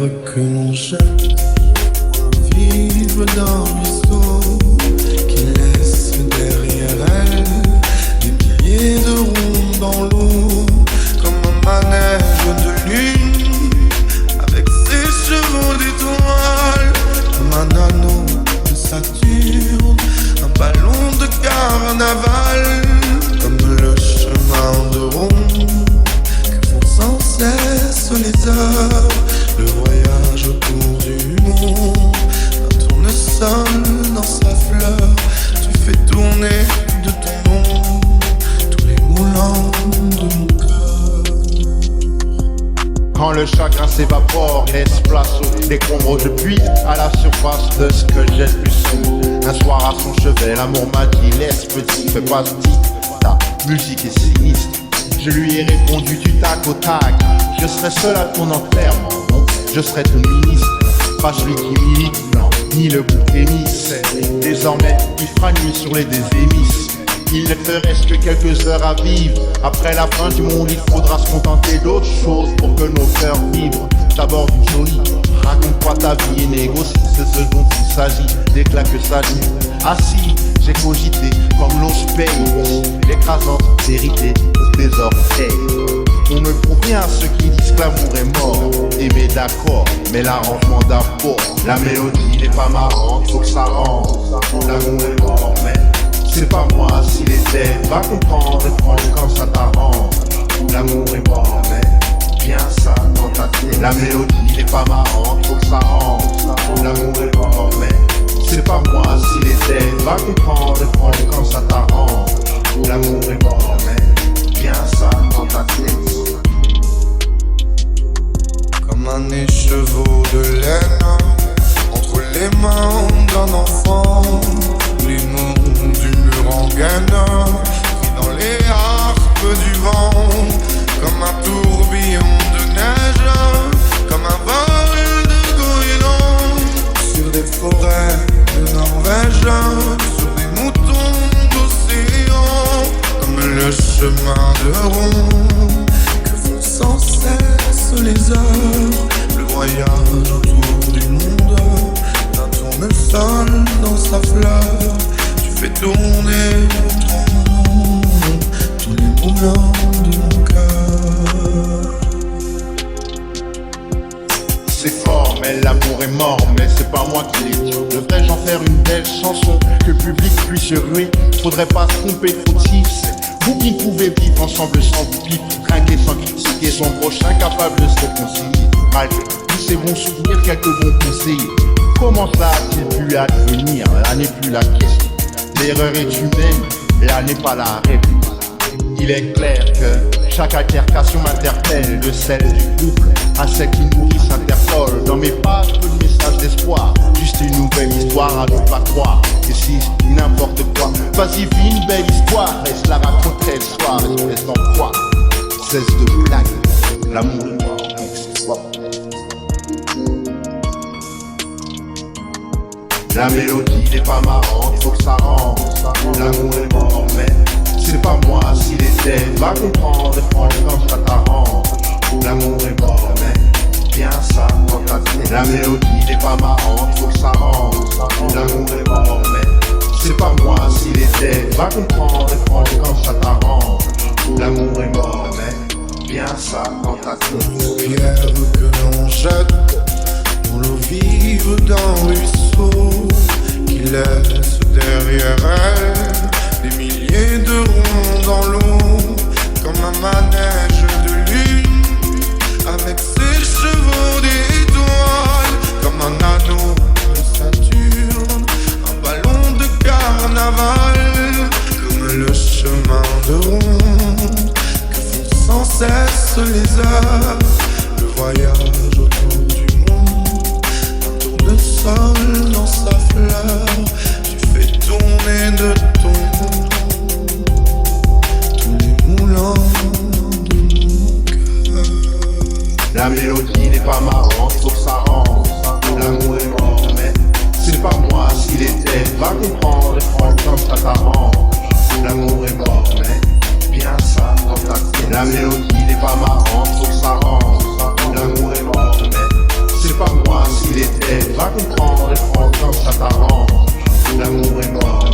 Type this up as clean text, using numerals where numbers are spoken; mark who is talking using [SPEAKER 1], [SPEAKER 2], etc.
[SPEAKER 1] que l'on jette, on vive d'un ruisseau qui laisse derrière elle des milliers de ronds dans l'eau, comme un manège de lune avec ses chevaux d'étoiles, comme un anneau de Saturne, un ballon de carnaval, comme le chemin de ronde que font sans cesse les heures. Le voyage autour du monde, un tournesol dans sa fleur. Tu fais tourner de ton nom tous les moulins de mon cœur.
[SPEAKER 2] Quand le chagrin s'évapore, laisse place aux décombres, je puise à la surface de ce que j'ai de plus sombre. Un soir à son chevet, l'amour m'a dit laisse petit, fais pas stick, ta musique est sinistre. Je lui ai répondu du tac au tac, je serai seul à ton enterrement, non, je serai ton ministre. Pas celui qui milite, non, ni le bouc émisse. Désormais, il fera nuit sur les désémisses. Il ne te reste que quelques heures à vivre. Après la fin du monde, il faudra se contenter d'autres choses pour que nos cœurs vibrent. D'abord du joli, raconte-toi ta vie et négocie, c'est ce dont il s'agit, d'éclat que s'agit. Assis, j'ai cogité comme l'on se paye, l'écrasante vérité des orteils. On me provient à ceux qui disent que l'amour est mort. Aimer d'accord, mais l'arrangement d'abord. La mélodie n'est pas marrante, faut que ça rentre. L'amour est mort, mais c'est pas moi s'il était. Va comprendre et prendre quand ça t'arrange. L'amour est mort, mais bien ça dans ta tête. La mélodie n'est pas marrante, faut que ça rentre. L'amour est mort, mais c'est pas moi s'il était. Va comprendre et prendre quand ça t'arrange. L'amour est mort, mais bien ça dans ta tête.
[SPEAKER 1] Comme un écheveau de laine entre les mains d'un enfant, les mots du mur en gaine pris dans les harpes du vent, comme un tourbillon de neige, comme un vol de goéland sur des forêts de Norvège, sur des moutons d'océan, comme le chemin de ronde que font sans cesse les heures. Le voyage autour du monde, d'un tournesol dans sa fleur. Tu fais tourner ton nom, tous les moulins de mon cœur.
[SPEAKER 2] C'est fort, mais l'amour est mort, mais c'est pas moi qui l'ai dit. Devrais-je en faire une belle chanson que le public puisse se ruer? Faudrait pas se tromper, fautif. Vous qui pouvez vivre ensemble sans vous vivre, trinquer sans critiquer son prochain, capable de se réconcilier. Malgré tous ces bons souvenirs, quelques bons conseils. Comment ça a-t-il pu advenir? Là n'est plus la question. L'erreur est humaine, là n'est pas la réponse. Il est clair que chaque altercation m'interpelle, de celle du couple à celle qui nourrit s'interpole. Dans mes pages, peu de messages d'espoir, juste une nouvelle histoire à ne pas croire. Et si n'importe quoi, vas-y vis une belle histoire, laisse la raconter le soir, espèce d'emploi. Cesse de blague, l'amour est mort, c'est fort. La mélodie n'est pas marrante, faut que ça rentre. L'amour est mort, mais c'est pas moi s'il était. Va comprendre et prendre quand ça t'arrange. L'amour est mort, mais bien ça dans ta tête. La mélodie n'est pas marrante, faut que ça rentre. L'amour est mort, mais c'est pas moi s'il était. Va comprendre et prendre quand ça t'arrange. L'amour est mort, mais bien ça dans ta tête.
[SPEAKER 1] Pierre que l'on jette, on l'eau vive d'un ruisseau qui laisse derrière elle des milliers de ronds dans l'eau, comme un manège de lune avec ses chevaux d'étoiles, comme un anneau de Saturne, un ballon de carnaval, comme le chemin de ronde que font sans cesse les heures. Le voyage autour du monde, un tournesol dans sa fleur. Tu fais tourner de ton nom tous les moulins de mon cœur.
[SPEAKER 2] La mélodie n'est pas marrante, faut que ça rentre. L'amour est mort, mais c'est pas moi s'il était. Va comprendre et prendre quand ça t'arrange. L'amour est mort, mais bien ça dans ta tête. La mélodie n'est pas marrante, faut que ça rentre. L'amour est mort, mais c'est comprendre et prendre quand ça t'arrange. L'amour est mort.